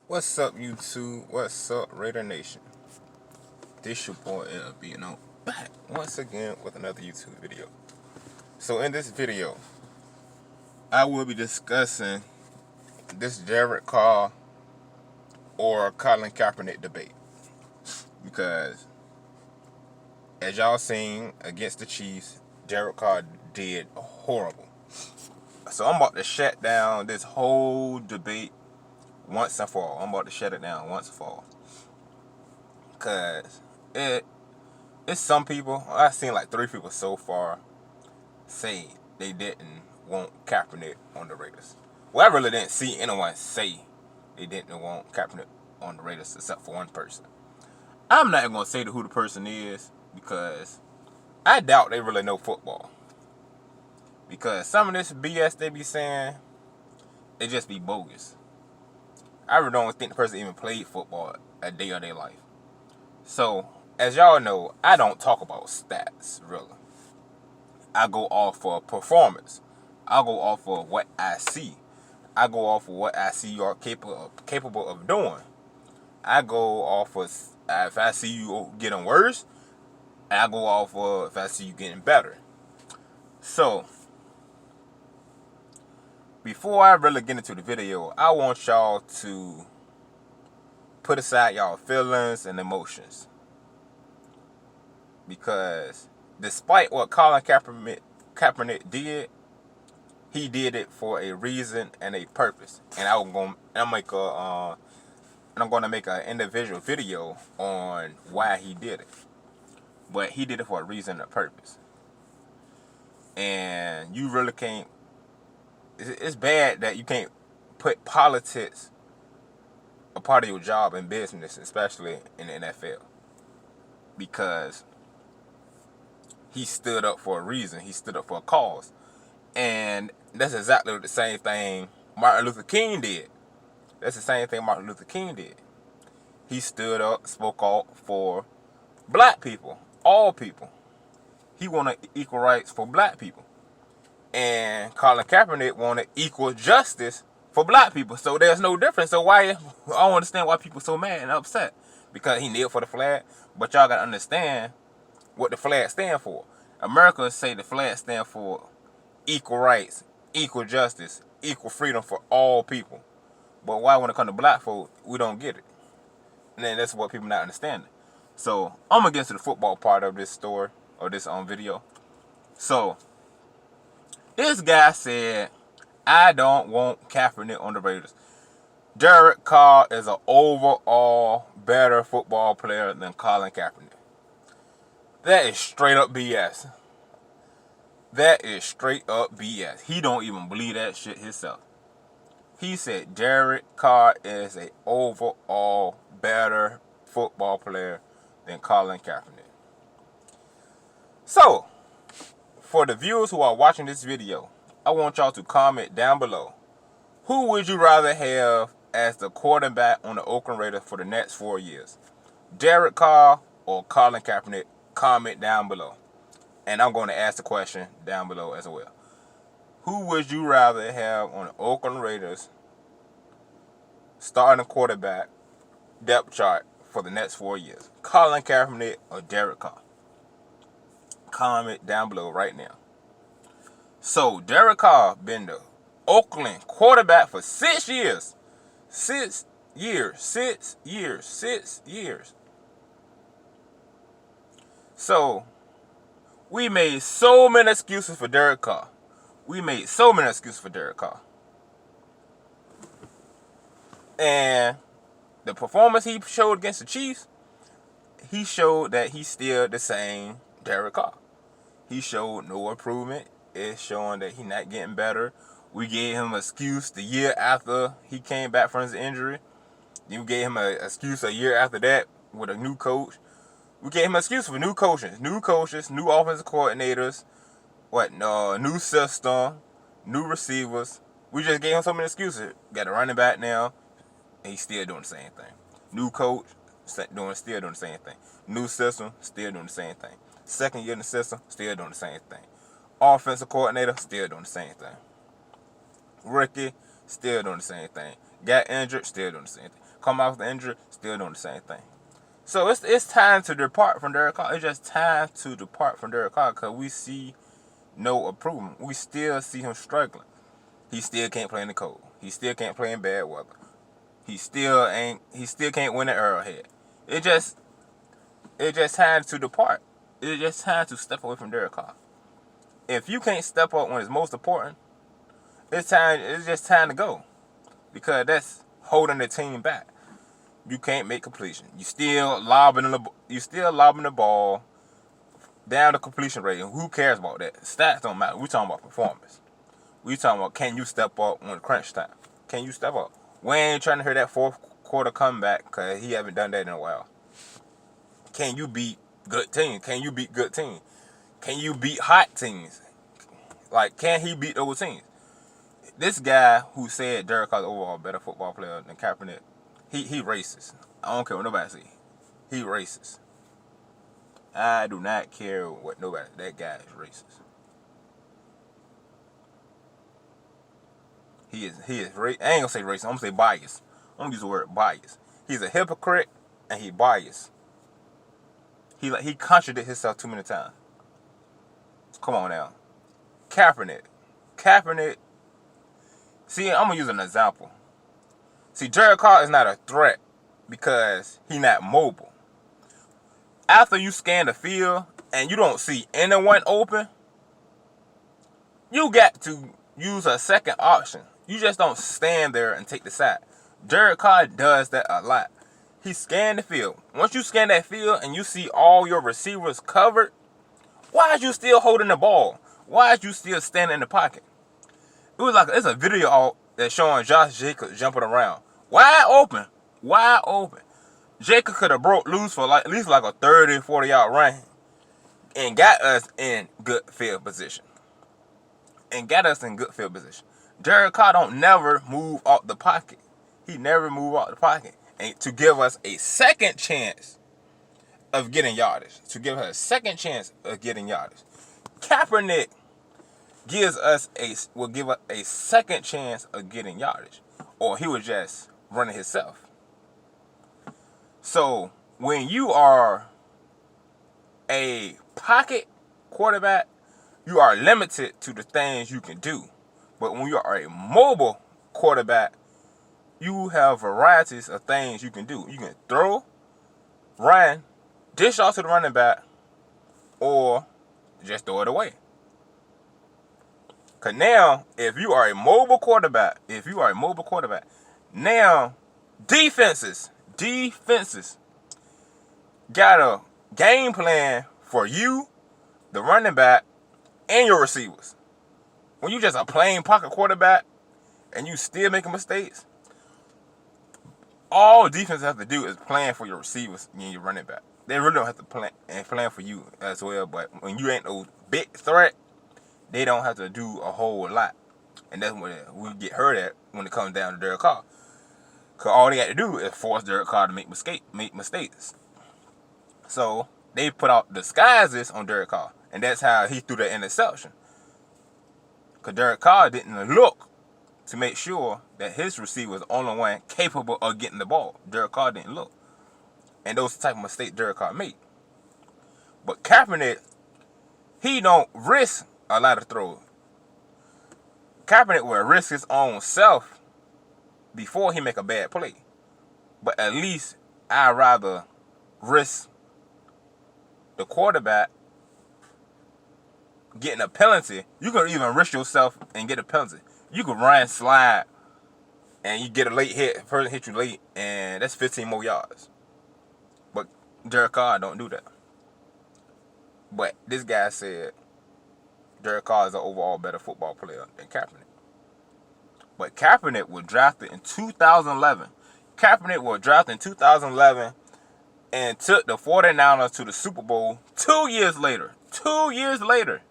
What's up, YouTube? What's up, Raider Nation? This your boy LB, and I'm back once again with another YouTube video. So in this video, I will be discussing this Derek Carr or Colin Kaepernick debate. Because as y'all seen against the Chiefs, Derek Carr did horrible. So I'm about to shut down this whole debate once and for all. I'm about to shut it down once and for all. Because it's some people, I've seen like 3 people so far say they didn't want Kaepernick on the Raiders. Well, I really didn't see anyone say they didn't want Kaepernick on the Raiders except for one person. I'm not going to say who the person is because I doubt they really know football. Because some of this BS they be saying, it just be bogus. I really don't think the person even played football a day of their life. So, as y'all know, I don't talk about stats, really. I go off for performance. I go off of what I see. I go off of what I see you are capable of doing. I go off of if I see you getting worse, I go off of if I see you getting better. So, before I really get into the video, I want y'all to put aside y'all feelings and emotions. Because despite what Colin Kaepernick did, he did it for a reason and a purpose. And I'm going to make an individual video on why he did it. But he did it for a reason and a purpose. And you really can't. It's bad that you can't put politics a part of your job in business, especially in the NFL. Because he stood up for a reason. He stood up for a cause. And that's exactly the same thing Martin Luther King did. That's the same thing Martin Luther King did. He stood up, spoke out for black people, all people. He wanted equal rights for black people. And Colin Kaepernick wanted equal justice for black people. So there's no difference. So I don't understand why people are so mad and upset. Because he kneeled for the flag. But y'all got to understand what the flag stands for. America say the flag stands for equal rights, equal justice, equal freedom for all people. But why when it comes to black folk, we don't get it. And then that's what people not understanding. So I'm gonna get into the football part of this story or this video. So this guy said, I don't want Kaepernick on the Raiders. Derek Carr is an overall better football player than Colin Kaepernick. That is straight up BS. That is straight up BS. He don't even believe that shit himself. He said Derek Carr is an overall better football player than Colin Kaepernick. So, for the viewers who are watching this video, I want y'all to comment down below. Who would you rather have as the quarterback on the Oakland Raiders for the next 4 years? Derek Carr or Colin Kaepernick? Comment down below. And I'm going to ask the question down below as well. Who would you rather have on the Oakland Raiders starting quarterback depth chart for the next 4 years? Colin Kaepernick or Derek Carr? Comment down below right now. So, Derek Carr been the Oakland quarterback for 6 years. 6 years. 6 years. 6 years. So, we made so many excuses for Derek Carr. We made so many excuses for Derek Carr. And the performance he showed against the Chiefs, he showed that he's still the same Derek Carr. He showed no improvement. It's showing that he's not getting better. We gave him an excuse the year after he came back from his injury. Then we gave him an excuse a year after that with a new coach. We gave him an excuse for new coaches, new offensive coordinators, new system, new receivers. We just gave him so many excuses. Got a running back now, and he's still doing the same thing. New coach, still doing the same thing. New system, still doing the same thing. Second year in the system, still doing the same thing. Offensive coordinator, still doing the same thing. Rookie, still doing the same thing. Got injured, still doing the same thing. come off the injury, still doing the same thing. So it's time to depart from Derek Carr. It's just time to depart from Derek Carr because we see no improvement. We still see him struggling. He still can't play in the cold. He still can't play in bad weather. He still can't win at Arrowhead. It's just time to depart. It's just time to step away from Derek Carr. If you can't step up when it's most important, it's just time to go. Because that's holding the team back. You can't make completion. You still lobbing the ball down the completion rate. Who cares about that? Stats don't matter. We talking about performance. We talking about can you step up when crunch time? Can you step up? We ain't trying to hear that fourth quarter comeback because he haven't done that in a while. Can you beat good teams? Can you beat good teams? Can you beat hot teams? Like, can he beat those teams? This guy who said Derek Carr's overall better football player than Kaepernick, he racist. I don't care what nobody say. He racist. I do not care what nobody. That guy is racist. He is I ain't gonna say racist. I'm gonna say biased. I'm gonna use the word biased. He's a hypocrite and he biased. He contradicted himself too many times. Come on now. Kaepernick. See, I'm gonna use an example. See, Derek Carr is not a threat because he's not mobile. After you scan the field and you don't see anyone open, you got to use a second option. You just don't stand there and take the sack. Derek Carr does that a lot. He scanned the field. Once you scan that field and you see all your receivers covered, why is you still holding the ball? Why is you still standing in the pocket? It's a video that's showing Josh Jacobs jumping around. Wide open. Jacob could have broke loose for at least a 30, 40 yard run and got us in good field position. Derek Carr don't never move out the pocket. He never move out the pocket. And to give us a second chance of getting yardage. Kaepernick will give us a second chance of getting yardage. Or he was just running himself. So when you are a pocket quarterback, you are limited to the things you can do. But when you are a mobile quarterback, you have varieties of things you can do. You can throw, run, dish off to the running back, or just throw it away. Because now, if you are a mobile quarterback, now defenses got a game plan for you, the running back, and your receivers. When you just a plain pocket quarterback and you still making mistakes, all defense have to do is plan for your receivers and your running back. They really don't have to plan for you as well. But when you ain't no big threat, they don't have to do a whole lot. And that's when we get hurt at when it comes down to Derek Carr. Because all they got to do is force Derek Carr to make mistakes. So they put out disguises on Derek Carr. And that's how he threw the interception. Because Derek Carr didn't look to make sure that his receiver was the only one capable of getting the ball. Derek Carr didn't look. And those type of mistakes Derek Carr made. But Kaepernick, he don't risk a lot of throws. Kaepernick will risk his own self before he make a bad play. But at least I'd rather risk the quarterback getting a penalty. You can even risk yourself and get a penalty. You can run, slide, and you get a late hit. The person hit you late, and that's 15 more yards. But Derek Carr don't do that. But this guy said Derek Carr is an overall better football player than Kaepernick. But Kaepernick was drafted in 2011. And took the 49ers to the Super Bowl 2 years later. 2 years later.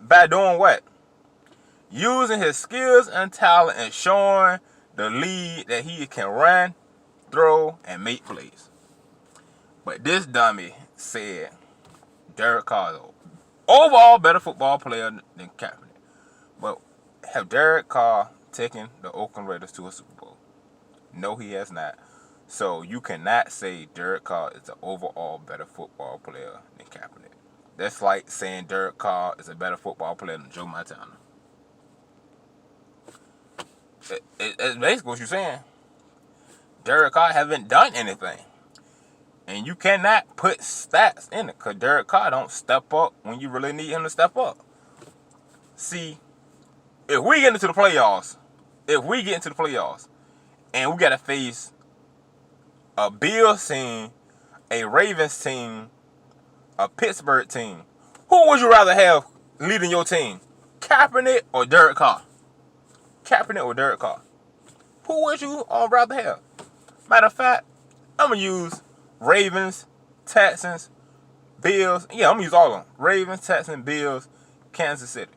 By doing what? Using his skills and talent and showing the league that he can run, throw, and make plays. But this dummy said Derek Carr is an overall better football player than Kaepernick. But have Derek Carr taken the Oakland Raiders to a Super Bowl? No, he has not. So you cannot say Derek Carr is an overall better football player than Kaepernick. That's like saying Derek Carr is a better football player than Joe Montana. It's basically what you're saying. Derek Carr haven't done anything. And you cannot put stats in it because Derek Carr don't step up when you really need him to step up. See, if we get into the playoffs, and we got to face a Bills team, a Ravens team, a Pittsburgh team, who would you rather have leading your team? Kaepernick or Derek Carr? Kaepernick or Derek Carr? Who would you rather have? Matter of fact, I'm going to use Ravens, Texans, Bills. Yeah, I'm going to use all of them. Ravens, Texans, Bills, Kansas City.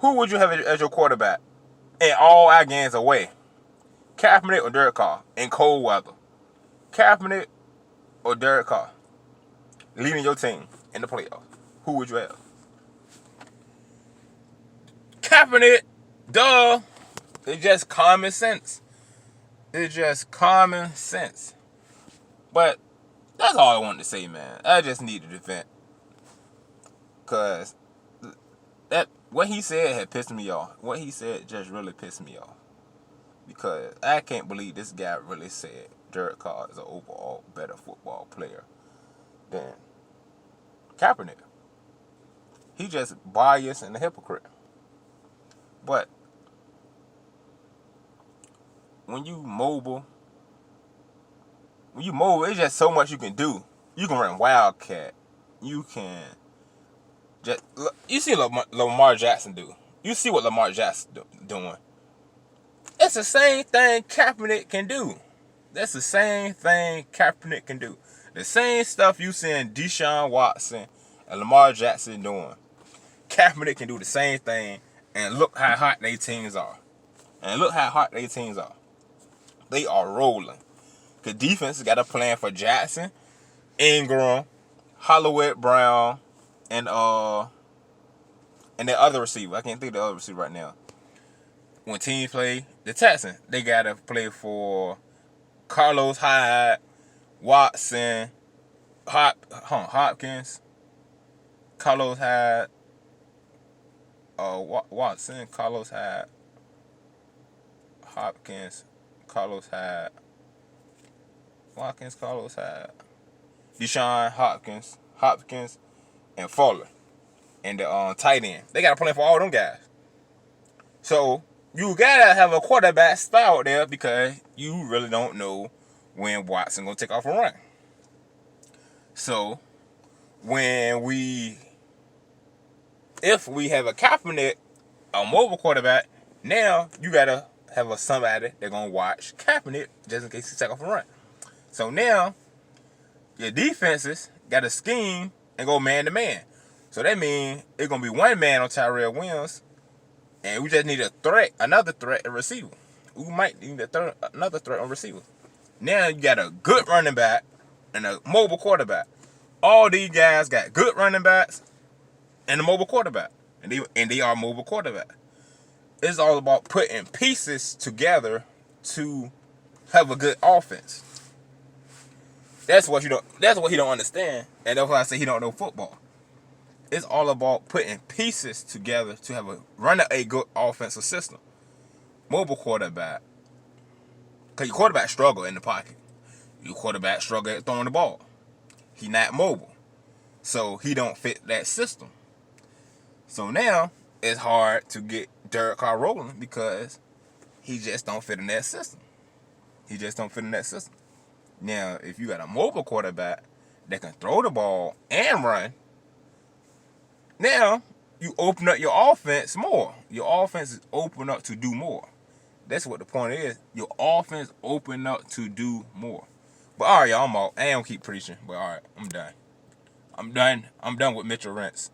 Who would you have as your quarterback in all our games away? Kaepernick or Derek Carr in cold weather? Kaepernick or Derek Carr leading your team in the playoffs? Who would you have? Kaepernick, duh. It's just common sense. It's just common sense. But that's all I wanted to say, man. I just needed to vent. Because what he said had pissed me off. What he said just really pissed me off. Because I can't believe this guy really said Derek Carr is an overall better football player than Kaepernick. He just biased and a hypocrite. But when you mobile, it's just so much you can do. You can run Wildcat. You can just you see what Lamar Jackson do. You see what Lamar Jackson doing. It's the same thing Kaepernick can do. That's the same thing Kaepernick can do. The same stuff you seeing Deshaun Watson and Lamar Jackson doing. Kaepernick can do the same thing, and look how hot their teams are. They are rolling. The defense got a plan for Jackson, Ingram, Holloway Brown, and the other receiver. I can't think of the other receiver right now. When teams play the Texans, they gotta play for Carlos Hyde, Watson, Hopkins, Carlos Hyde, Watson, Carlos Hyde, Hopkins, Carlos Hyde, Watkins, Carlos Hyde, Deshaun Hopkins, and Fuller, and the tight end. They gotta play for all them guys. So you gotta have a quarterback spot out there because you really don't know when Watson gonna take off and run. So if we have a Kaepernick, a mobile quarterback, now you gotta have somebody that's gonna watch Kaepernick just in case he take off and run. So now your defenses got to scheme and go man to man. So that means it's gonna be one man on Tyrell Williams. And we just need another threat at receiver. We might need another threat on receiver. Now you got a good running back and a mobile quarterback. All these guys got good running backs and a mobile quarterback. And they are mobile quarterback. It's all about putting pieces together to have a good offense. That's what he don't understand. And that's why I say he don't know football. It's all about putting pieces together to run a good offensive system. Mobile quarterback. Because your quarterback struggle in the pocket. Your quarterback struggle at throwing the ball. He not mobile. So he don't fit that system. So now it's hard to get Derek Carr rolling because he just don't fit in that system. Now, if you got a mobile quarterback that can throw the ball and run, now you open up your offense more. Your offense is open up to do more. That's what the point is. Your offense open up to do more. But all right, y'all, I'm out. I ain't gonna keep preaching, but all right, I'm done. I'm done with Mitchell Rentz.